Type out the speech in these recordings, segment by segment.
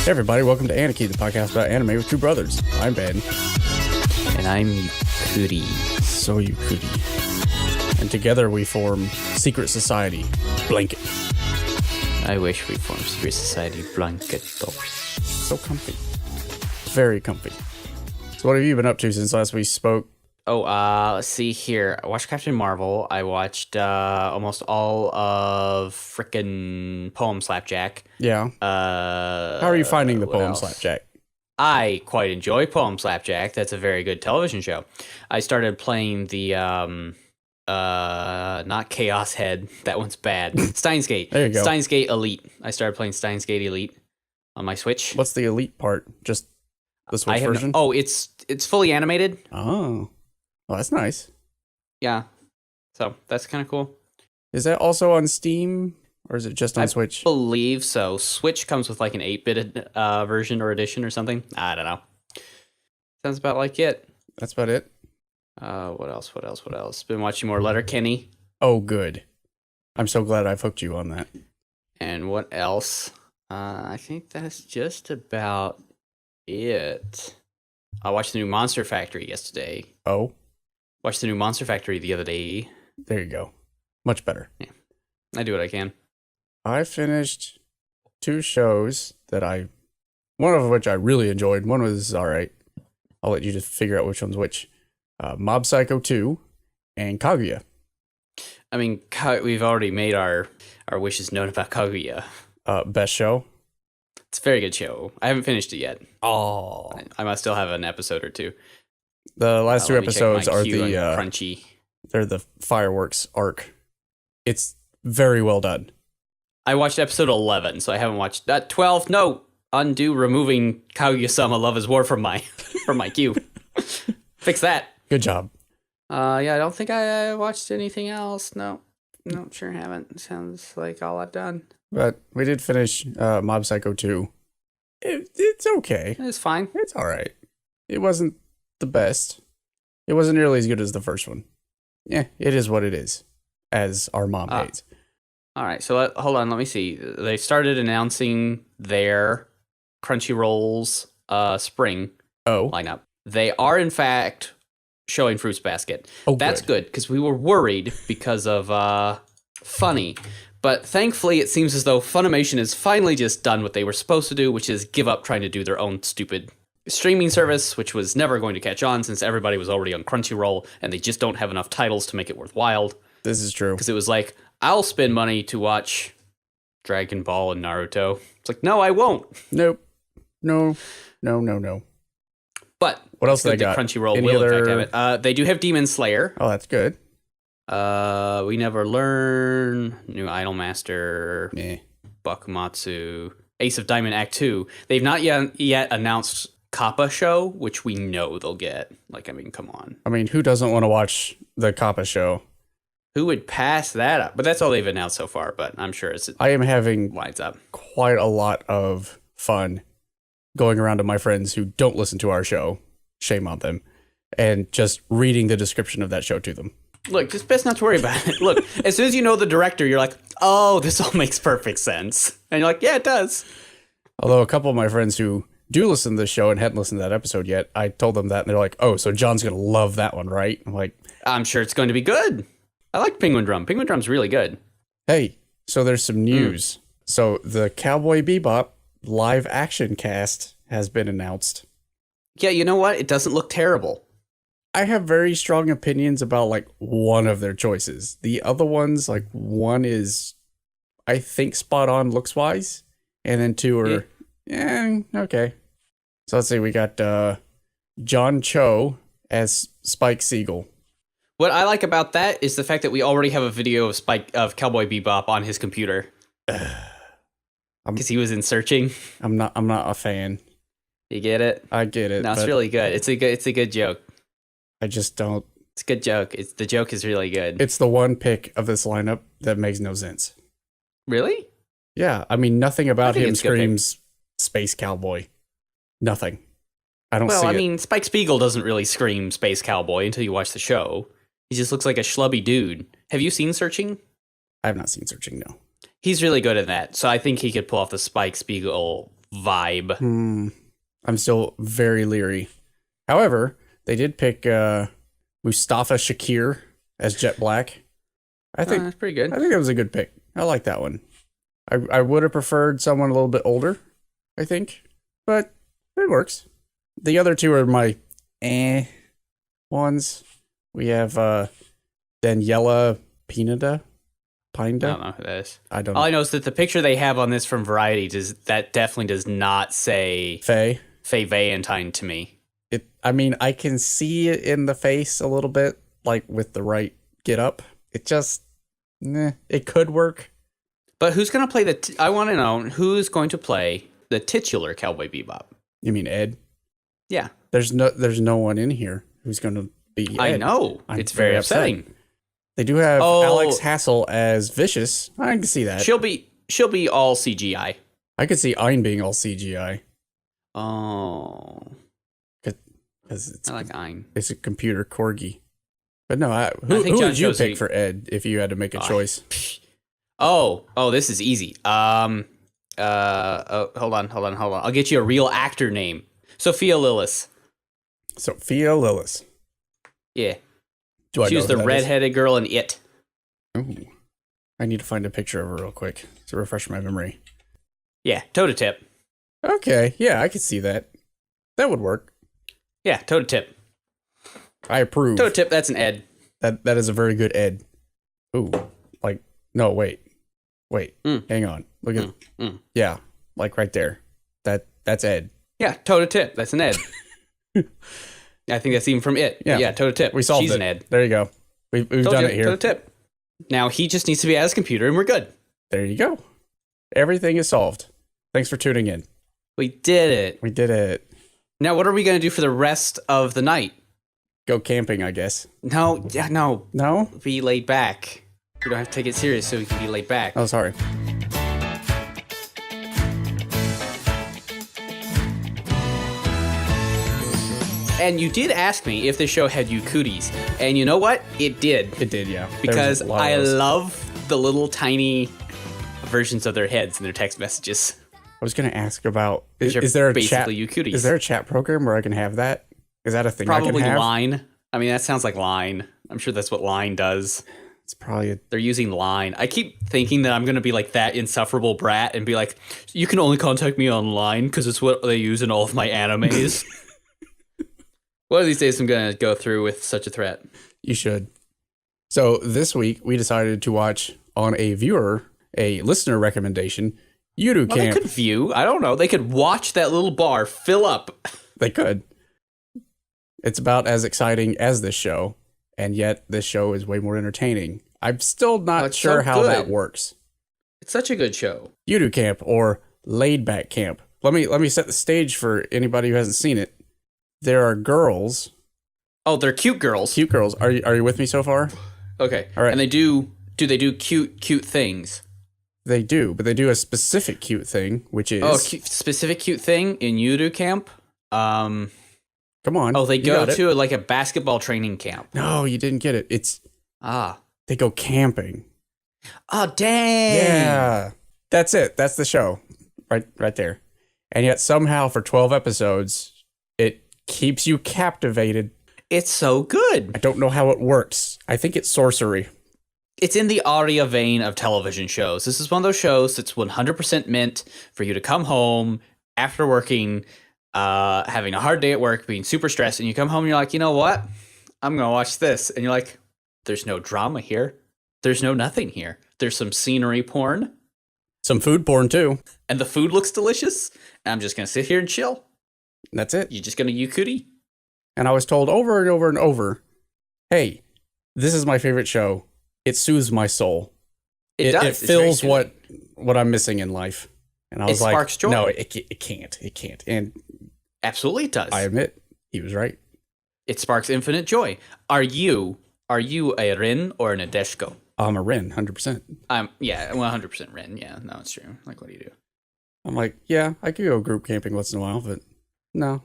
Hey everybody, welcome to Aniki, the podcast about anime with two brothers. I'm Ben. And I'm Yukkuris. So Yukkuris. And together we form Secret Society Blanket. I wish we formed Secret Society Blanket. So comfy. Very comfy. So what have you been up to since last we spoke? Let's see here. I watched Captain Marvel. I watched almost all of frickin' Poem Slapjack. Yeah. How are you finding the Poem Slapjack? I quite enjoy Poem Slapjack. That's a very good television show. I started playing the not Chaos Head. That one's bad. Steins Gate. There you go. Steins Gate Elite. I started playing Steins Gate Elite on my Switch. What's the Elite part? Just the Switch version? It's fully animated. Oh. Well, that's nice. Yeah. So that's kind of cool. Is that also on Steam or is it just on Switch? I believe so. Switch comes with like an 8-bit version or edition or something. I don't know. Sounds about like it. That's about it. What else? Been watching more Letterkenny. Oh, good. I'm so glad I've hooked you on that. And what else? I think that's just about it. I watched the new Monster Factory yesterday. Oh? Watched the new Monster Factory the other day. There you go. Much better. Yeah. I do what I can. I finished 2 shows one of which I really enjoyed. One was all right. I'll let you just figure out which one's which. Mob Psycho 2 and Kaguya. I mean, we've already made our wishes known about Kaguya. Best show? It's a very good show. I haven't finished it yet. Oh. I must still have an episode or two. The last 2 episodes are the crunchy. They're the fireworks arc. It's very well done. I watched episode 11, so I haven't watched 12. No, undo removing Kaguya-sama Love is War from my queue. Fix that. Good job. Yeah, I don't think I watched anything else. No, sure haven't. Sounds like all I've done. But we did finish Mob Psycho 2. It's okay. It's fine. It's all right. It wasn't the best. It wasn't nearly as good as the first one. Yeah, it is what it is, as our mom hates. All right, so hold on. Let me see. They started announcing their Crunchyroll's spring lineup. They are, in fact, showing Fruits Basket. Oh, that's good because we were worried because of Funny. But thankfully, it seems as though Funimation has finally just done what they were supposed to do, which is give up trying to do their own stupid streaming service, which was never going to catch on since everybody was already on Crunchyroll, and they just don't have enough titles to make it worthwhile. This is true. Because it was like, I'll spend money to watch Dragon Ball and Naruto. It's like, no, I won't. Nope. No. But what else they got? Crunchyroll will in fact have it. They do have Demon Slayer. Oh, that's good. We Never Learn, New Idolmaster, Bakumatsu, Ace of Diamond Act 2. They've not yet announced Kappa show, which we know they'll get. Like, I mean, come on. I mean, who doesn't want to watch the Kappa show? Who would pass that up? But that's all they've announced so far, but I'm sure I am having lines up. Quite a lot of fun going around to my friends who don't listen to our show, shame on them, and just reading the description of that show to them. Look, just best not to worry about it. Look, as soon as you know the director, you're like, oh, this all makes perfect sense. And you're like, yeah, it does. Although a couple of my friends who do listen to the show and hadn't listened to that episode yet, I told them that, and they're like, oh, so John's going to love that one, right? I'm like, I'm sure it's going to be good. I like Penguin Drum. Penguin Drum's really good. Hey, so there's some news. So the Cowboy Bebop live action cast has been announced. Yeah, you know what? It doesn't look terrible. I have very strong opinions about, like, one of their choices. The other ones, like, one is, I think, spot on looks-wise, and then 2 are, okay. So let's see, we got John Cho as Spike Siegel. What I like about that is the fact that we already have a video of Cowboy Bebop on his computer. Because he was in Searching. I'm not a fan. You get it? I get it. No, it's really good. It's a good joke. I just don't. It's a good joke. The joke is really good. It's the one pick of this lineup that makes no sense. Really? Yeah, I mean, nothing about him screams space cowboy. Nothing. I don't see it. Well, I mean, Spike Spiegel doesn't really scream space cowboy until you watch the show. He just looks like a schlubby dude. Have you seen Searching? I have not seen Searching, no. He's really good at that, so I think he could pull off the Spike Spiegel vibe. I'm still very leery. However, they did pick Mustafa Shakir as Jet Black. I think That's pretty good. I think that was a good pick. I like that one. I would have preferred someone a little bit older, I think, but it works. The other two are my ones. We have Daniela Pineda. I don't know who that is. I don't All know. I know is that the picture they have on this from Variety definitely does not say Faye Valentine to me. I mean, I can see it in the face a little bit, like with the right get up. It just, it could work. But who's going to play I want to know who's going to play the titular Cowboy Bebop. You mean Ed? Yeah. There's no one in here who's going to be Ed. I know. It's very upsetting. They do have Alex Hassel as Vicious. I can see that. She'll be all CGI. I could see Ein being all CGI. Oh. Because I like Ein. It's a computer corgi. But no, think who John would you Josie- pick for Ed if you had to make a choice? Oh, this is easy. Hold on. I'll get you a real actor name. Sophia Lillis. Sophia Lillis. Yeah. Do I She know was who the that redheaded girl in It. is? Ooh. I need to find a picture of her real quick to refresh my memory. Yeah, toe to tip. Okay, yeah, I could see that. That would work. Yeah, toe to tip. I approve. Toe to tip, that's an Ed. That is a very good Ed. Ooh, like no, wait, hang on. Look at yeah, like right there. That's Ed. Yeah, toe to tip, that's an Ed. I think that's even from It. Yeah, toe to tip. We solved She's it. an Ed. There you go. We've done it here. Toe to tip. Now he just needs to be at his computer and we're good. There you go. Everything is solved. Thanks for tuning in. We did it. We did it. Now what are we going to do for the rest of the night? Go camping, I guess. No. No? Be laid back. We don't have to take it serious so we can be laid back. Oh, sorry. And you did ask me if the show had Yukkuris. And you know what? It did. It did, yeah. Because There was a lot of I those. love the little tiny versions of their heads in their text messages. I was going to ask about Which are is there a chat? basically Yukkuris. Is there a chat program where I can have that? Is that a thing I Probably can have? Line. I mean, that sounds like Line. I'm sure that's what Line does. It's probably They're using Line. I keep thinking that I'm going to be like that insufferable brat and be like, you can only contact me on Line because it's what they use in all of my animes. One of these days I'm going to go through with such a threat. You should. So this week we decided to watch on a listener recommendation, Yuru Well, they Camp. could view. I don't know. They could watch that little bar fill up. They could. It's about as exciting as this show, and yet this show is way more entertaining. I'm still not it's sure so how that good. works. It's such a good show. Yuru Camp or Laid Back Camp. Let me set the stage for anybody who hasn't seen it. There are girls, Oh, they're cute girls. cute girls. Are you with me so far? Okay. All right. And they do they do cute things? They do, but they do a specific cute thing, which is Specific cute thing in Yuru Camp. come on. Oh, they you go got it. to like a basketball training camp. No, you didn't get it. It's Ah. they go camping. Oh, dang. Yeah. That's it. That's the show. Right there. And yet somehow for 12 episodes, it keeps you captivated. It's so good. I don't know how it works. I think it's sorcery. It's in the Aria vein of television shows. This is one of those shows that's 100% meant for you to come home after working, having a hard day at work, being super stressed, and you come home and you're like, you know what? I'm going to watch this. And you're like, there's no drama here. There's no nothing here. There's some scenery porn. Some food porn too. And the food looks delicious. And I'm just going to sit here and chill. And that's it. You're just going to Yukkuri. And I was told over and over and over, hey, this is my favorite show. It soothes my soul. It does. It It's very fills soothing. what I'm missing in life. And I was It like, sparks joy. no, it can't. It can't. And Absolutely it does. I admit, he was right. It sparks infinite joy. Are you a Rin or an Adeshko? I'm a Rin, 100%. Yeah, 100% Rin. Yeah, no, it's true. Like, what do you do? I'm like, yeah, I could go group camping once in a while, but no.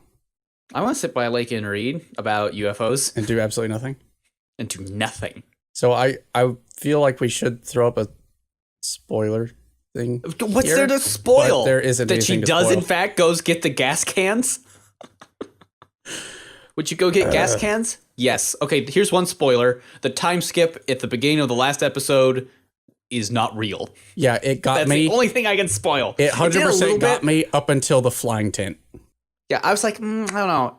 I want to sit by a lake and read about UFOs And do absolutely nothing. and do nothing. So I feel like we should throw up a spoiler thing. What's there to spoil? But there isn't that she anything to does, spoil. in fact, goes get the gas cans? Would you go get gas cans? Yes. Okay, here's one spoiler. The time skip at the beginning of the last episode is not real. Yeah, it got That's me. the only thing I can spoil. It 100% got bit. me up until the flying tent. Yeah, I was like, I don't know.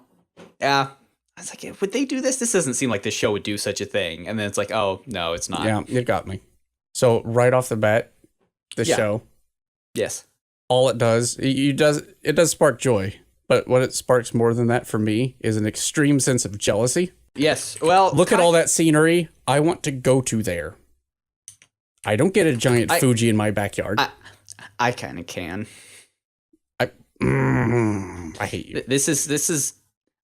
Yeah. I was like, would they do this? This doesn't seem like this show would do such a thing. And then it's like, oh, no, it's not. Yeah, it got me. So right off the bat, the show, Yes. all it does, it does spark joy. But what it sparks more than that for me is an extreme sense of jealousy. Yes. Well, Look at all that scenery. I want to go to there. I don't get a giant Fuji in my backyard. I kind of can. I hate you. This is.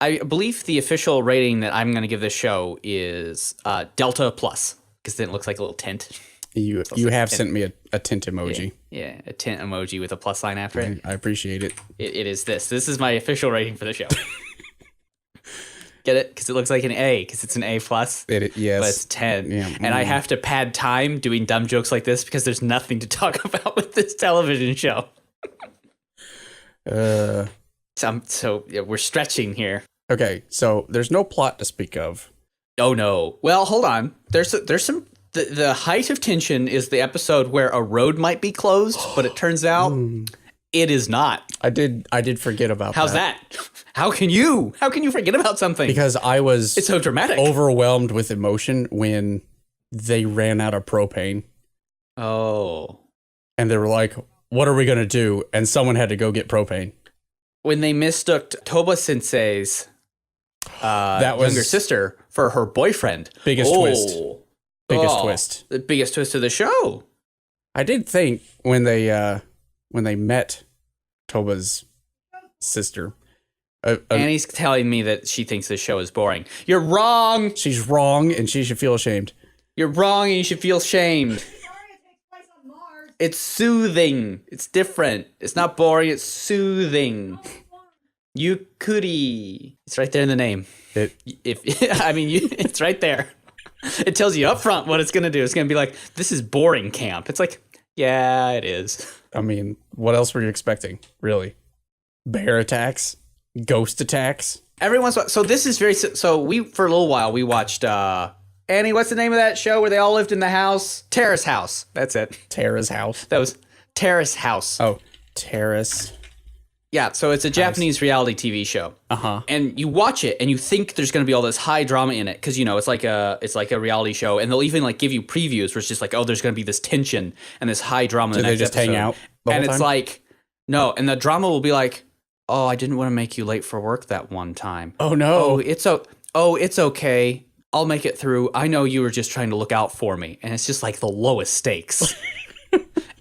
I believe the official rating that I'm going to give this show is Delta Plus, because then it looks like a little tent. You have sent me a tent emoji. Yeah, a tent emoji with a plus sign after it. I appreciate it. It is this. This is my official rating for the show. Get it? Because it looks like an A, because it's an A plus. Yes. But it's 10. Yeah. And I have to pad time doing dumb jokes like this because there's nothing to talk about with this television show. So we're stretching here. Okay, so there's no plot to speak of. Oh no. Well, hold on. There's some. The height of tension is the episode where a road might be closed, but it turns out it is not. I did forget about How's that? How can you forget about something? Because I was It's so dramatic. overwhelmed with emotion when they ran out of propane. Oh. And they were like, what are we going to do? And someone had to go get propane. When they mistook Toba-sensei's younger sister for her boyfriend. Biggest twist. Biggest twist. The biggest twist of the show. I did think when they met Toba's sister. Annie's telling me that she thinks this show is boring. You're wrong. She's wrong and she should feel ashamed. You're wrong and you should feel shamed. It's soothing. It's different. It's not boring. It's soothing. Yukkuri. It's right there in the name. It's right there. It tells you up front what it's going to do. It's going to be like, this is boring camp. It's like, yeah, it is. I mean, what else were you expecting? Really? Bear attacks? Ghost attacks? Every once in a while. So this is very, so we, for a little while, we watched, Annie, what's the name of that show where they all lived in the house? Terrace House. That's it. Terrace House. That was Terrace House. Oh, Terrace. Yeah, so it's a Japanese reality TV show. Uh-huh. And you watch it and you think there's going to be all this high drama in it because, you know, it's like a reality show, and they'll even like give you previews where it's just like, oh, there's going to be this tension and this high drama in the next they just episode. hang out the and whole it's time? like, no, and the drama will be like, oh, I didn't want to make you late for work that one time. Oh, no. It's okay. I'll make it through. I know you were just trying to look out for me. And it's just like the lowest stakes.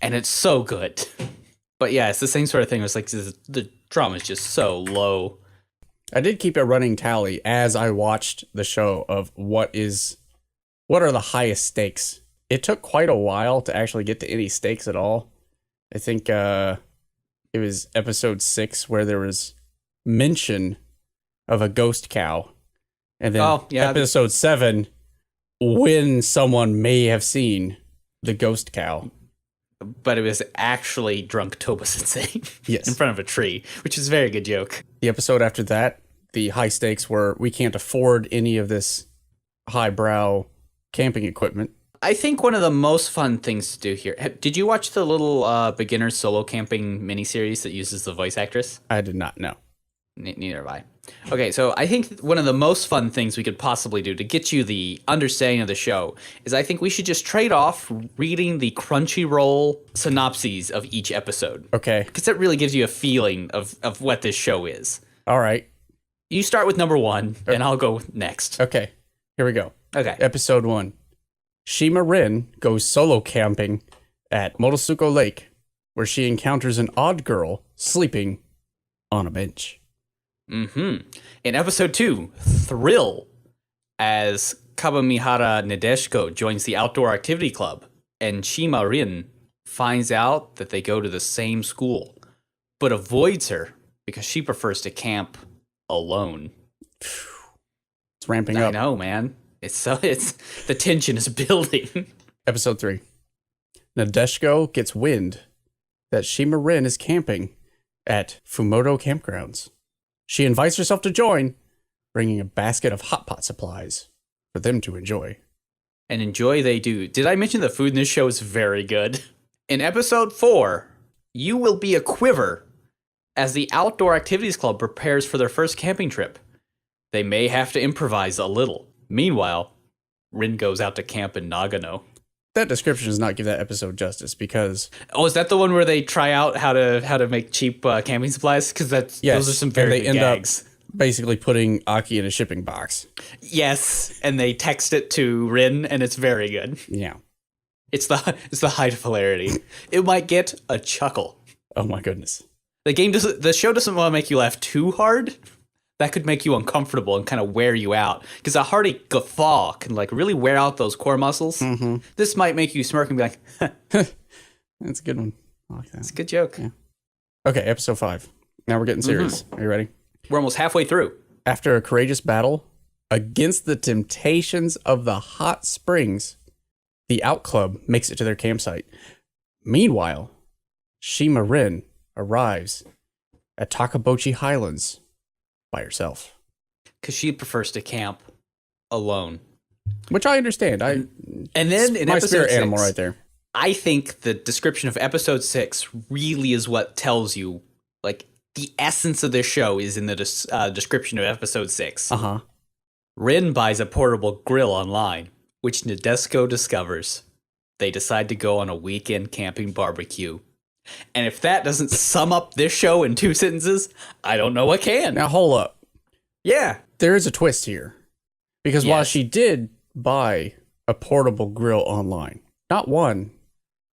And it's so good. But yeah, it's the same sort of thing. It's like the drama is just so low. I did keep a running tally as I watched the show of what are the highest stakes. It took quite a while to actually get to any stakes at all. I think it was episode 6 where there was mention of a ghost cow. And then episode 7, when someone may have seen the ghost cow. But it was actually drunk Toba-sensei Yes. in front of a tree, which is a very good joke. The episode after that, the high stakes were, we can't afford any of this highbrow camping equipment. I think one of the most fun things to do here. Did you watch the little beginner solo camping miniseries that uses the voice actress? I did not know. Neither have I. Okay, so I think one of the most fun things we could possibly do to get you the understanding of the show is I think we should just trade off reading the Crunchyroll synopses of each episode. Okay. Because that really gives you a feeling of what this show is. All right. You start with number 1, and I'll go next. Okay. Here we go. Okay. Episode 1. Shima Rin goes solo camping at Motosuko Lake, where she encounters an odd girl sleeping on a bench. In episode 2, Thrill, as Kabamihara Nadeshiko joins the outdoor activity club, and Shima Rin finds out that they go to the same school, but avoids her because she prefers to camp alone. It's ramping up. I know, man. It's the tension is building. Episode 3. Nadeshiko gets wind that Shima Rin is camping at Fumoto Campgrounds. She invites herself to join, bringing a basket of hot pot supplies for them to enjoy. And enjoy they do. Did I mention the food in this show is very good? In episode 4, you will be a quiver as the Outdoor Activities Club prepares for their first camping trip. They may have to improvise a little. Meanwhile, Rin goes out to camp in Nagano. That description does not give that episode justice because... Oh, is that the one where they try out how to make cheap camping supplies? Because those are some very good gags. Up basically putting Aki in a shipping box. Yes, and they text it to Rin, and it's very good. Yeah. It's the height of hilarity. It might get a chuckle. Oh my goodness. The show doesn't want to make you laugh too hard. That could make you uncomfortable and kind of wear you out. Because a hearty guffaw can like really wear out those core muscles. Mm-hmm. This might make you smirk and be like, that's a good one. I like that. It's a good joke. Yeah. Okay, episode 5. Now we're getting serious. Are you ready? We're almost halfway through. After a courageous battle against the temptations of the hot springs, the Outclub makes it to their campsite. Meanwhile, Shima Rin arrives at Takabochi Highlands by herself. Because she prefers to camp alone. Which I understand. And then in my episode spirit 6, animal right there. I think the description of episode 6 really is what tells you, like, the essence of this show is in the description of episode 6. Uh-huh. Rin buys a portable grill online, which Nadesco discovers. They decide to go on a weekend camping barbecue. And if that doesn't sum up this show in 2 sentences, I don't know what can. Now, hold up. Yeah. There is a twist here. Because while she did buy a portable grill online, not one,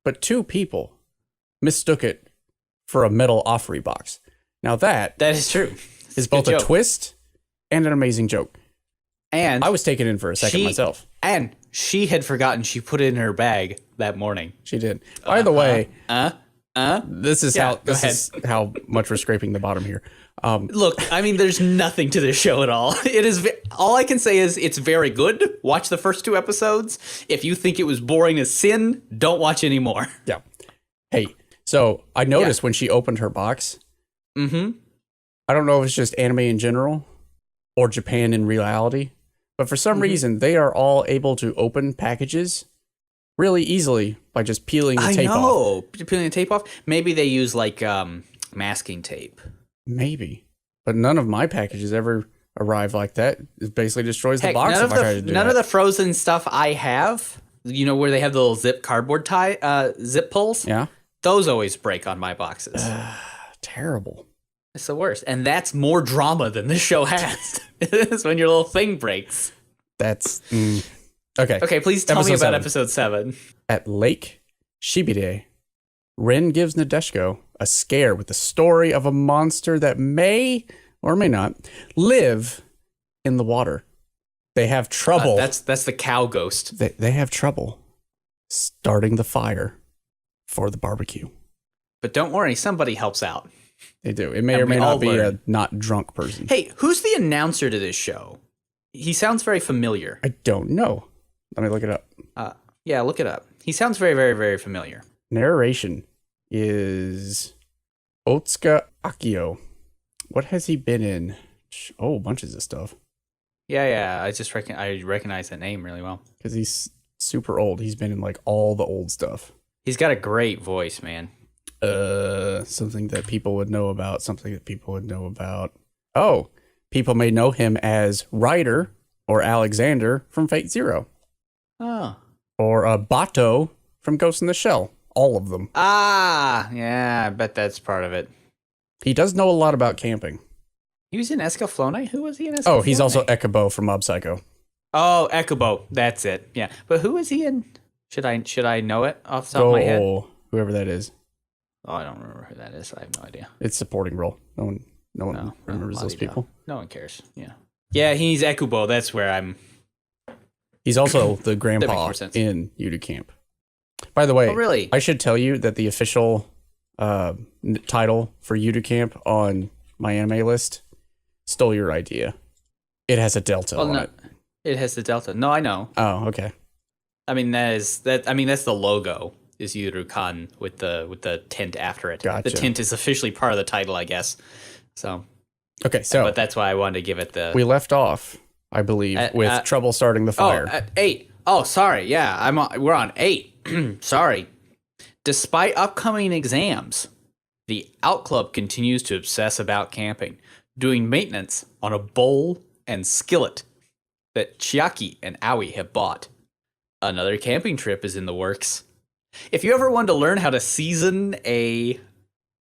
but 2 people mistook it for a metal offering box. Now that is true. Is both a twist and an amazing joke. And I was taken in for a second myself. And she had forgotten she put it in her bag that morning. She did. By the way, this is how much we're scraping the bottom here. Look, I mean, there's nothing to this show at all. It is all I can say is it's very good. Watch the first 2 episodes. If you think it was boring as sin, don't watch anymore. Yeah. Hey, so I noticed when she opened her box. Mm-hmm. I don't know if it's just anime in general or Japan in reality, but for some reason they are all able to open packages really easily by just peeling the tape off. Peeling the tape off. Maybe they use like masking tape. Maybe, but none of my packages ever arrive like that. It basically destroys the box. None of the frozen stuff I have, you know, where they have the little zip cardboard zip pulls. Yeah, those always break on my boxes. Terrible. It's the worst, and that's more drama than this show has. It's when your little thing breaks. That's okay. Okay, please tell me about episode 7. At Lake Shibide, Rin gives Nadeshiko a scare with the story of a monster that may or may not live in the water. They have trouble. That's the cow ghost. They have trouble starting the fire for the barbecue. But don't worry, somebody helps out. They do. It may or may not be a not drunk person. Hey, who's the announcer to this show? He sounds very familiar. I don't know. Let me look it up. Yeah, look it up. He sounds very, very, very familiar. Narration is Otsuka Akio. What has he been in? Oh, bunches of stuff. Yeah. I recognize that name really well. Because he's super old. He's been in like all the old stuff. He's got a great voice, man. Something that people would know about. Oh, people may know him as Ryder or Alexander from Fate Zero. Oh. Or Bato from Ghost in the Shell. All of them. Ah, yeah, I bet that's part of it. He does know a lot about camping. He was in Escaflowne? Who was he in Escaflowne? Oh, he's also Ekubo from Mob Psycho. Oh, Ekubo. That's it. Yeah. But who is he in? Should I know it off the top of my head? Whoever that is. Oh, I don't remember who that is. I have no idea. It's supporting role. No one remembers those people. No one cares. Yeah. Yeah, he's Ekubo. That's where I'm. He's also the grandpa in Yuru Camp. By the way, really? I should tell you that the official title for Yuru Camp on my anime list stole your idea. It has a delta on it. It has the delta. No, I know. Oh, okay. I mean that's the logo is Yuru-kan with the tint after it. Gotcha. The tint is officially part of the title, I guess. So okay, so but that's why I wanted to give it the. We left off, I believe, with trouble starting the fire. At 8. Oh, sorry. Yeah, we're on 8. Sorry. Despite upcoming exams, the Outclub continues to obsess about camping, doing maintenance on a bowl and skillet that Chiaki and Aoi have bought. Another camping trip is in the works. If you ever wanted to learn how to season a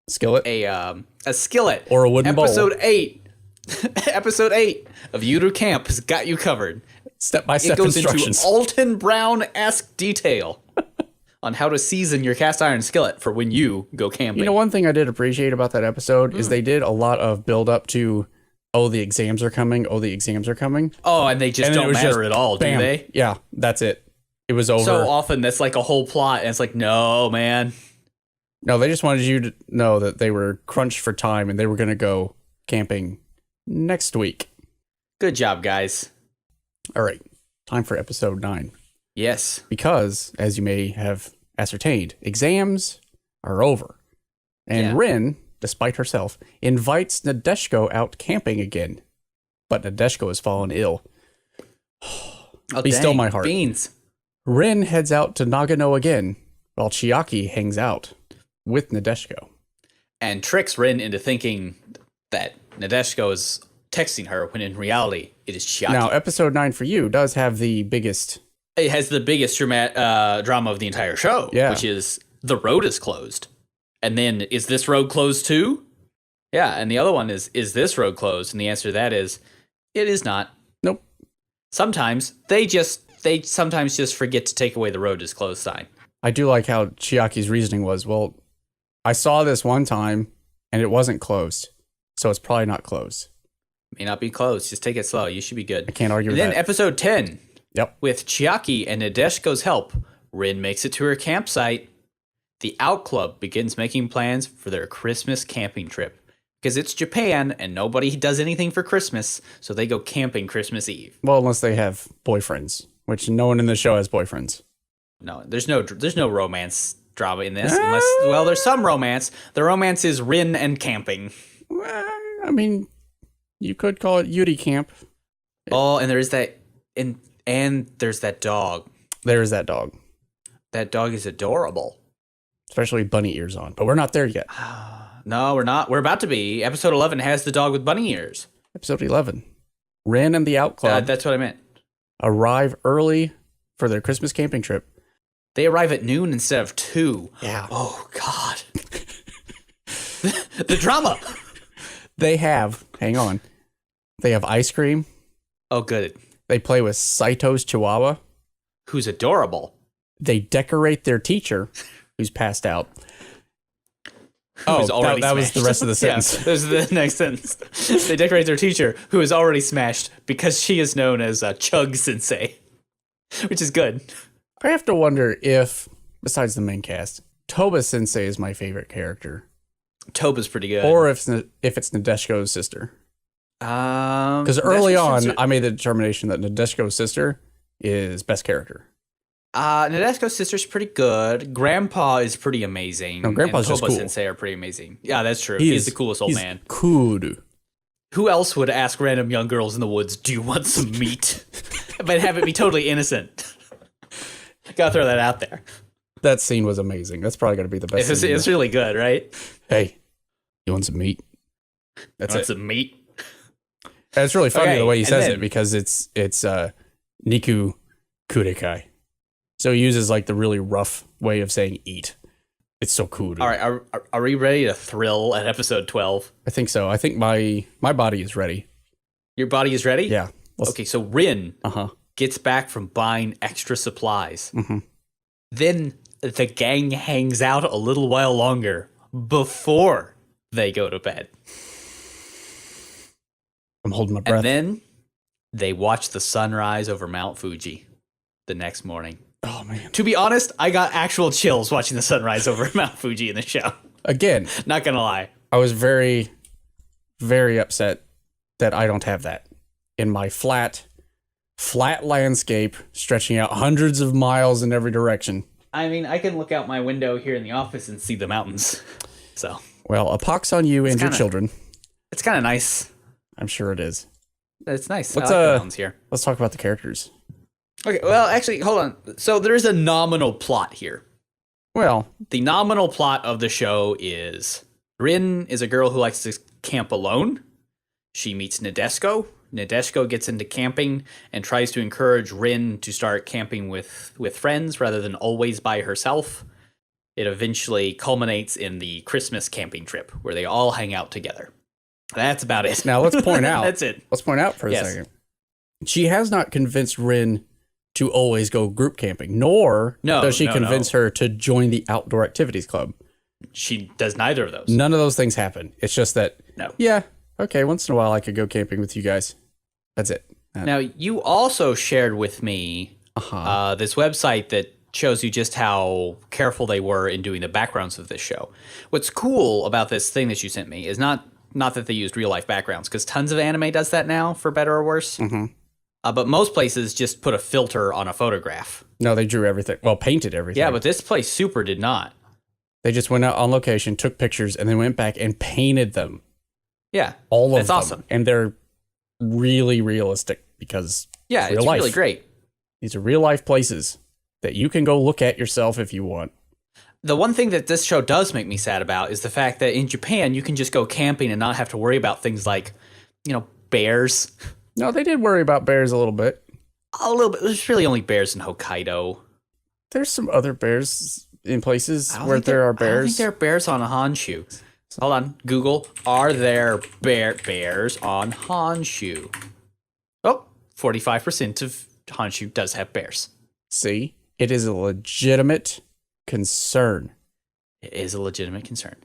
skillet, a skillet, or a wooden bowl, episode 8 of Yuru Camp has got you covered. Step-by-step it goes instructions. Into Alton Brown-esque detail on how to season your cast iron skillet for when you go camping. You know, one thing I did appreciate about that episode is they did a lot of build up to, oh, the exams are coming. Oh, the exams are coming. Oh, and they just don't matter at all, bam. Do they? Yeah, that's it. It was over. So often that's like a whole plot, and it's like, no, man. No, they just wanted you to know that they were crunched for time and they were going to go camping next week. Good job, guys. All right, time for episode 9. Yes. Because, as you may have ascertained, exams are over. And Rin, despite herself, invites Nadeshiko out camping again. But Nadeshiko has fallen ill. Be still my heart. Beans. Rin heads out to Nagano again, while Chiaki hangs out with Nadeshiko. And tricks Rin into thinking that Nadeshiko is texting her, when in reality, it is Chiaki. Now, episode 9 for you does have the biggest... It has the biggest drama of the entire show, which is the road is closed. And then, is this road closed too? Yeah, and the other one is this road closed? And the answer to that is, it is not. Nope. Sometimes they sometimes just forget to take away the road is closed sign. I do like how Chiaki's reasoning was, well, I saw this one time and it wasn't closed, so it's probably not closed. May not be closed. Just take it slow. You should be good. I can't argue with that. that. Then episode 10. Yep. With Chiaki and Nadeshiko's help, Rin makes it to her campsite. The Outclub begins making plans for their Christmas camping trip. Because it's Japan and nobody does anything for Christmas, so they go camping Christmas Eve. Well, unless they have boyfriends, which no one in the show has boyfriends. No, there's no romance drama in this. Unless, well, there's some romance. The romance is Rin and camping. I mean, you could call it Yuri Camp. Oh, and there's that... And there's that dog. There's that dog. That dog is adorable. Especially bunny ears on. But we're not there yet. No, we're not. We're about to be. Episode 11 has the dog with bunny ears. Episode 11. Rin and the Outclub that's what I meant. arrive early for their Christmas camping trip. They arrive at noon instead of 2. Yeah. Oh, God. The drama. They have, hang on, they have ice cream. Oh, good. They play with Saito's Chihuahua. Who's adorable. They decorate their teacher, who's passed out. Who's already that was smashed. the rest of the sentence. Yeah, this is the next sentence. They decorate their teacher, who is already smashed, because she is known as Chug-sensei, which is good. I have to wonder if, besides the main cast, Toba-sensei is my favorite character. Toba's pretty good. Or if it's Nadeshiko's sister. Because Because early on, I made the determination that Nadeshiko's sister is best character. Nadeshiko's sister's pretty good. Grandpa is pretty amazing. No, Grandpa's and just cool. Toba-sensei are pretty amazing. Yeah, that's true. He's the coolest old man. Cool. Who else would ask random young girls in the woods, do you want some meat? But have it be totally innocent. Gotta throw that out there. That scene was amazing. That's probably going to be the best scene. It's really good, right? Hey, you want some meat? That's it. Some meat. And it's really funny the way he says then, it, because it's Niku Kurekai. So he uses like the really rough way of saying eat. It's so cool. All right, are we ready to thrill at episode 12? I think so. I think my body is ready. Your body is ready? Yeah. Okay, so Rin gets back from buying extra supplies. Mm-hmm. Then the gang hangs out a little while longer before they go to bed. I'm holding my breath. And then they watch the sunrise over Mount Fuji the next morning. Oh, man. To be honest, I got actual chills watching the sunrise over Mount Fuji in the show. Again, Not gonna lie. I was very, very upset that I don't have that in my flat landscape stretching out hundreds of miles in every direction. I mean, I can look out my window here in the office and see the mountains. So, Well, a pox on you and your children. It's kind of nice. I'm sure it is. It's nice. Let's, I like the mountains here. Let's talk about the characters. Okay, well, actually, hold on. So there's a nominal plot here. Well, the nominal plot of the show is Rin is a girl who likes to camp alone. She meets Nadeshiko. Nadeshiko gets into camping and tries to encourage Rin to start camping with friends rather than always by herself. It eventually culminates in the Christmas camping trip where they all hang out together. That's about it. Now let's point out. That's it. Let's point out for a second. She has not convinced Rin to always go group camping, nor does she convince her to join the outdoor activities club. She does neither of those. None of those things happen. It's just that, yeah, okay, once in a while I could go camping with you guys. That's it. Now, you also shared with me this website that shows you just how careful they were in doing the backgrounds of this show. What's cool about this thing that you sent me is not that they used real-life backgrounds, because tons of anime does that now, for better or worse. Mm-hmm. But most places just put a filter on a photograph. No, they drew everything. Well, painted everything. Yeah, but this place super did not. They just went out on location, took pictures, and then went back and painted them. Yeah, all of them. That's awesome. And they're really realistic because it's real life. Really great. These are real life places that you can go look at yourself if you want. The one thing that this show does make me sad about is the fact that in Japan, you can just go camping and not have to worry about things like, bears. No, they did worry about bears a little bit. A little bit. There's really only bears in Hokkaido. There's some other bears in places where there are bears. I don't think there are bears on Honshu. Hold on. Google. Are there bears on Honshu? Oh, 45% of Honshu does have bears. See? It is a legitimate concern. It is a legitimate concern.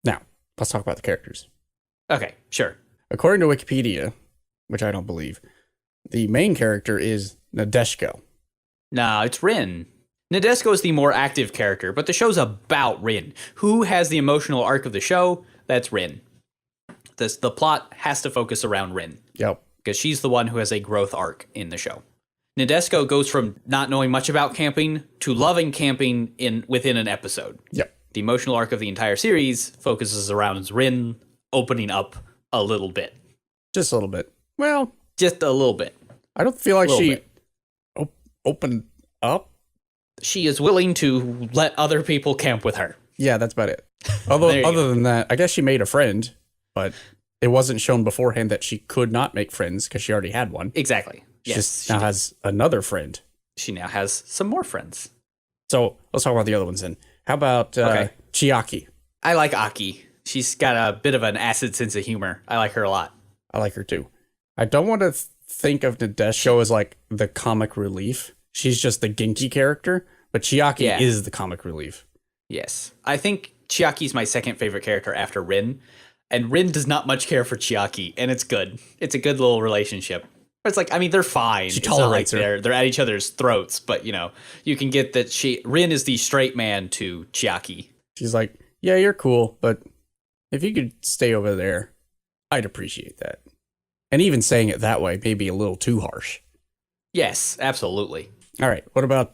Now, let's talk about the characters. Okay, sure. According to Wikipedia, which I don't believe, the main character is Nadeshiko. No, it's Rin. Nadeshiko is the more active character, but the show's about Rin. Who has the emotional arc of the show? That's Rin. The plot has to focus around Rin. Yep. Because she's the one who has a growth arc in the show. Nadeshiko goes from not knowing much about camping to loving camping within an episode. Yep. The emotional arc of the entire series focuses around Rin opening up a little bit. Just a little bit. Well, just a little bit. I don't feel like she opened up. She is willing to let other people camp with her. Yeah, that's about it. Although, other than that, I guess she made a friend, but it wasn't shown beforehand that she could not make friends because she already had one. Exactly. She just now has another friend. She now has some more friends. So let's talk about the other ones then. How about Chiaki? I like Aki. She's got a bit of an acid sense of humor. I like her a lot. I like her too. I don't want to think of Nadeshiko as like the comic relief. She's just the Genki character, but Chiaki is the comic relief. Yes. I think Chiaki's my second favorite character after Rin, and Rin does not much care for Chiaki, and it's good. It's a good little relationship. But it's like, I mean, they're fine. She tolerates her. They're at each other's throats, but you can get that Rin is the straight man to Chiaki. She's like, yeah, you're cool, but if you could stay over there, I'd appreciate that. And even saying it that way may be a little too harsh. Yes, absolutely. All right. What about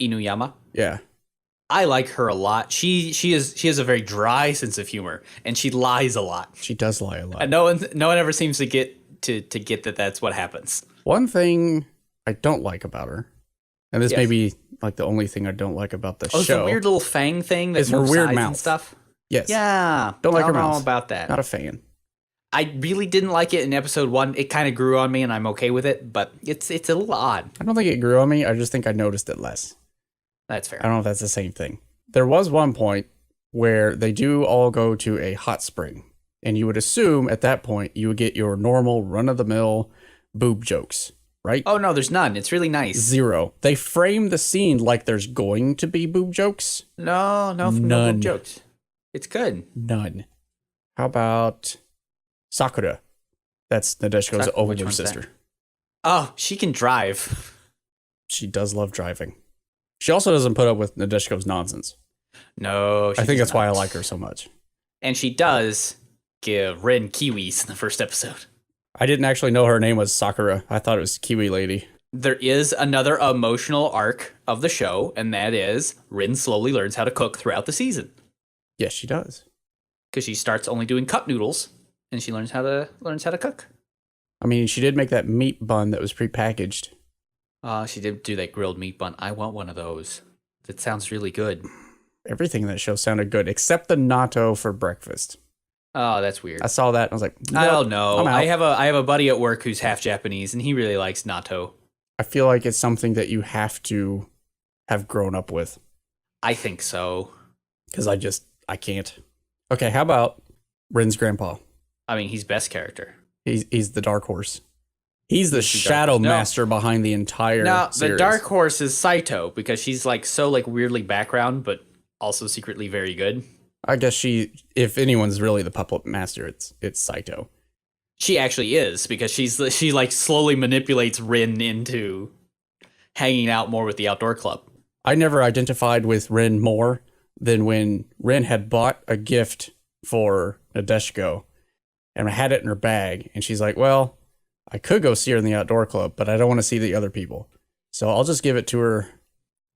Inuyama? Yeah. I like her a lot. She has a very dry sense of humor, and she lies a lot. She does lie a lot. And no one ever seems to get that that's what happens. One thing I don't like about her, and this may be like the only thing I don't like about the show. The weird little fang thing that is her weird mouth and stuff. Yes. Yeah. Don't like her mouth. I don't know about that. Not a fan. I really didn't like it in episode 1. It kind of grew on me, and I'm okay with it, but it's a little odd. I don't think it grew on me. I just think I noticed it less. That's fair. I don't know if that's the same thing. There was one point where they do all go to a hot spring, and you would assume at that point you would get your normal run-of-the-mill boob jokes, right? Oh, no, there's none. It's really nice. Zero. They frame the scene like there's going to be boob jokes. No boob jokes. It's good. None. How about Sakura? That's Nadeshiko's older sister. That? Oh, she can drive. She does love driving. She also doesn't put up with Nadeshiko's nonsense. No, I think that's why I like her so much. And she does give Rin kiwis in the first episode. I didn't actually know her name was Sakura. I thought it was Kiwi Lady. there is another emotional arc of the show, and that is Rin slowly learns how to cook throughout the season. Yes, she does. Because she starts only doing cup noodles, and she learns how to cook. I mean, she did make that meat bun that was prepackaged. She did do that grilled meat bun. I want one of those. That sounds really good. Everything in that show sounded good, except the natto for breakfast. Oh, that's weird. I saw that and I was like, nope, I don't know. I'm out. I have a buddy at work who's half Japanese, and he really likes natto. I feel like it's something that you have to have grown up with. I think so. Because I can't. Okay, how about Rin's grandpa? I mean, he's best character. He's the dark horse. He's the shadow master behind the entire series. The dark horse is Saito, because she's like so like weirdly background, but also secretly very good. I guess if anyone's really the puppet master, it's Saito. She actually is, because she like slowly manipulates Rin into hanging out more with the outdoor club. I never identified with Rin more than when Rin had bought a gift for Nadeshiko and had it in her bag, and she's like, well, I could go see her in the outdoor club, but I don't want to see the other people. So I'll just give it to her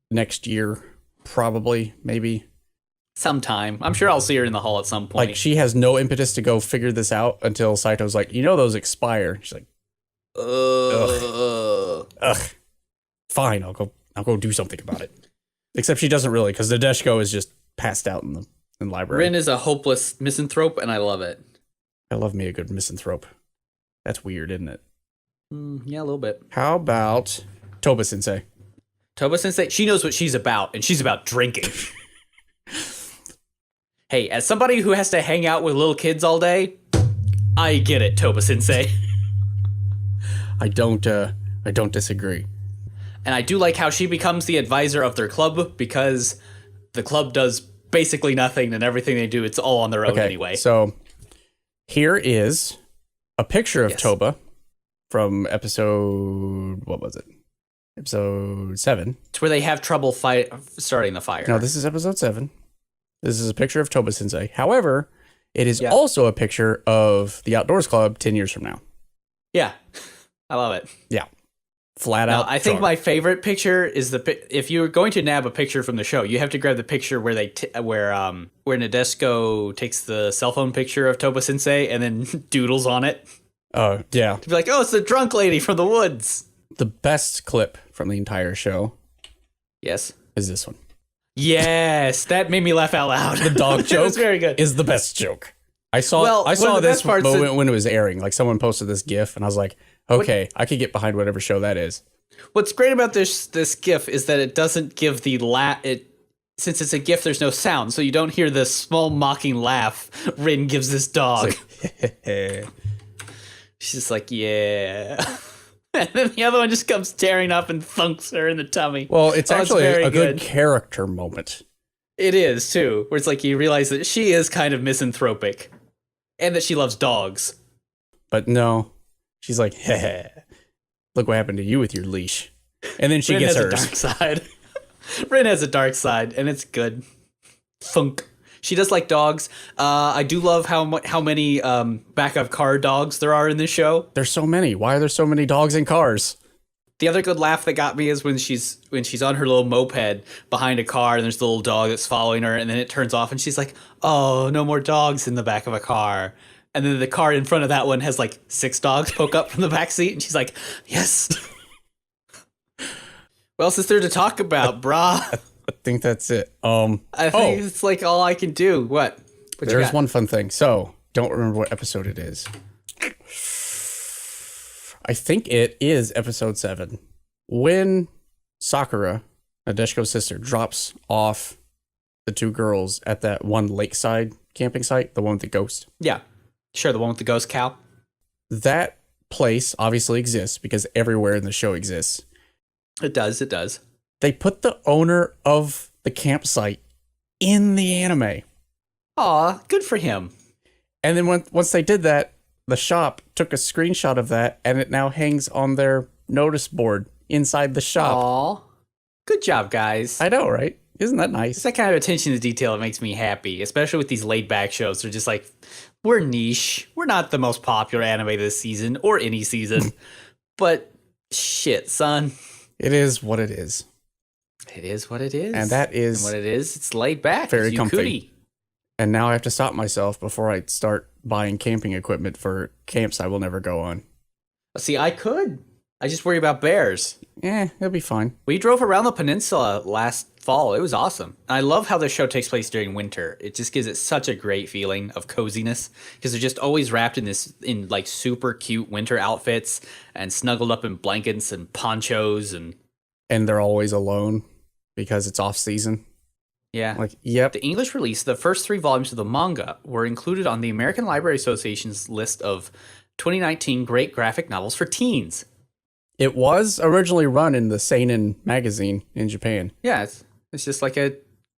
next year, probably, maybe. Sometime. I'm sure I'll see her in the hall at some point. Like, she has no impetus to go figure this out until Saito's like, those expire. She's like, ugh. Fine, I'll go do something about it. Except she doesn't really, because Nadeshiko is just passed out in the library. Rin is a hopeless misanthrope, and I love it. I love me a good misanthrope. That's weird, isn't it? Yeah, a little bit. How about Toba-sensei? Toba-sensei, she knows what she's about, and she's about drinking. Hey, as somebody who has to hang out with little kids all day, I get it, Toba-sensei. I don't disagree. And I do like how she becomes the advisor of their club, because the club does basically nothing, and everything they do, it's all on their own anyway. So here is a picture of Toba from episode, what was it? Episode 7. It's where they have trouble starting the fire. No, this is episode 7. This is a picture of Toba-sensei. However, it is also a picture of the Outdoors Club 10 years from now. Yeah, I love it. Yeah. Flat out. I think my favorite picture is if you're going to nab a picture from the show, you have to grab the picture where where Nadeshiko takes the cell phone picture of Toba-sensei and then doodles on it. Oh, yeah. To be like, oh, it's the drunk lady from the woods. The best clip from the entire show. Yes. Is this one. Yes, that made me laugh out loud. The dog joke was very good. Is the best joke. I saw this moment when it was airing. Like, someone posted this GIF, and I was like, okay, I could get behind whatever show that is. What's great about this GIF is that it doesn't give the since it's a GIF, there's no sound, so you don't hear the small mocking laugh Rin gives this dog. Like, she's just like, yeah. And then the other one just comes tearing up and thunks her in the tummy. Well, it's actually a good character moment. It is, too, where it's like you realize that she is kind of misanthropic and that she loves dogs. But no, she's like, look what happened to you with your leash. And then she Rin gets has hers. a dark side. Rin has a dark side, and it's good. Thunk. She does like dogs. I do love how many backup car dogs there are in this show. There's so many. Why are there so many dogs in cars? The other good laugh that got me is when she's on her little moped behind a car, and there's the little dog that's following her, and then it turns off, and she's like, "Oh, no more dogs in the back of a car." And then the car in front of that one has like 6 dogs poke up from the back seat, and she's like, "Yes." What else is there to talk about, brah? I think that's it. I think it's like all I can do. What There's one fun thing. So, don't remember what episode it is. I think it is episode 7. When Sakura, Nadeshiko's sister, drops off the 2 girls at that one lakeside camping site, the one with the ghost. Yeah. Sure, the one with the ghost cow. That place obviously exists because everywhere in the show exists. It does. They put the owner of the campsite in the anime. Aw, good for him. And then once they did that, the shop took a screenshot of that, and it now hangs on their notice board inside the shop. Aw, good job, guys. I know, right? Isn't that nice? It's that kind of attention to detail that makes me happy, especially with these laid-back shows. They're just like, we're niche. We're not the most popular anime this season, or any season. But Shit, son. It is what it is. It is what it is. And that is... And what it is, it's laid back. Very it's comfy. And now I have to stop myself before I start buying camping equipment for camps I will never go on. See, I could. I just worry about bears. It'll be fine. We drove around the peninsula last fall. It was awesome. I love how the show takes place during winter. It just gives it such a great feeling of coziness because they're just always wrapped in like super cute winter outfits and snuggled up in blankets and ponchos and they're always alone because it's off season. Yeah. Like, yep. The English release, the first 3 volumes of the manga were included on the American Library Association's list of 2019 great graphic novels for teens. It was originally run in the Seinen magazine in Japan. Yeah, it's just like a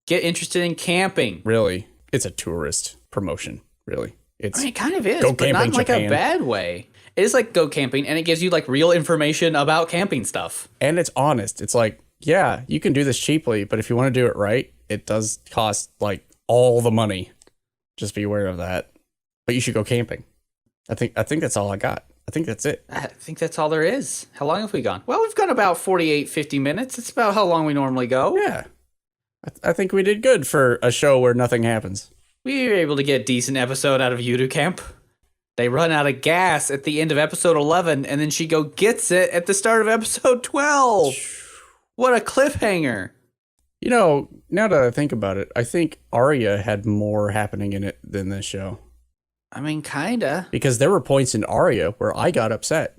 get interested in camping. Really. It's a tourist promotion, really. I mean, it kind of is, go but not in like Japan. a bad way. It is like go camping, and it gives you like real information about camping stuff. And it's honest. It's like, yeah, you can do this cheaply, but if you want to do it right, it does cost like all the money. Just be aware of that. But you should go camping. I think that's all I got. I think that's it. I think that's all there is. How long have we gone? Well, we've gone about 48, 50 minutes. It's about how long we normally go. Yeah. I think we did good for a show where nothing happens. We were able to get a decent episode out of Yuru Camp. They run out of gas at the end of episode 11, and then she gets it at the start of episode 12. What a cliffhanger. You know, now that I think about it, I think Aria had more happening in it than this show. I mean, kinda. Because there were points in Aria where I got upset.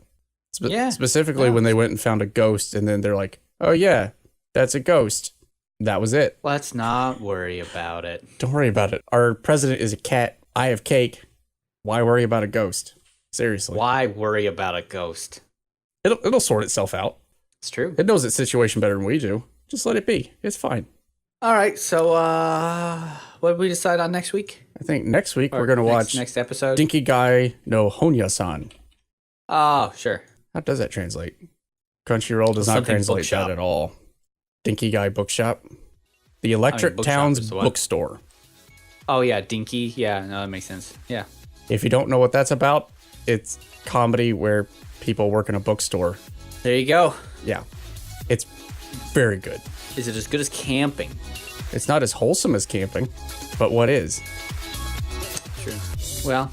Specifically when they went and found a ghost, and then they're like, oh yeah, that's a ghost. That was it. Let's not worry about it. Don't worry about it. Our president is a cat. I have cake. Why worry about a ghost? Seriously. Why worry about a ghost? It'll sort itself out. It's true. It knows its situation better than we do. Just let it be. It's fine. All right, so what did we decide on next week? I think next week we're going to watch next episode. Dinky Guy no Honya-san. Oh, sure. How does that translate? Crunchyroll does not translate that at all. Dinky Guy Bookshop. The Electric Towns Bookstore. Oh, yeah, Dinky. Yeah, no, that makes sense. Yeah. If you don't know what that's about, it's comedy where people work in a bookstore. There you go. Yeah. It's very good. Is it as good as camping? It's not as wholesome as camping, but what is? True. Well,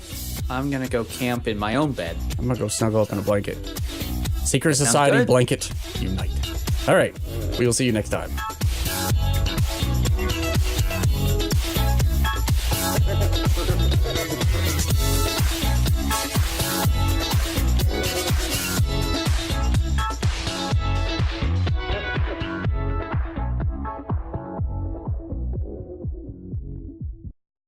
I'm going to go camp in my own bed. I'm going to go snuggle up in a blanket. Secret Society blanket, unite. All right. We will see you next time.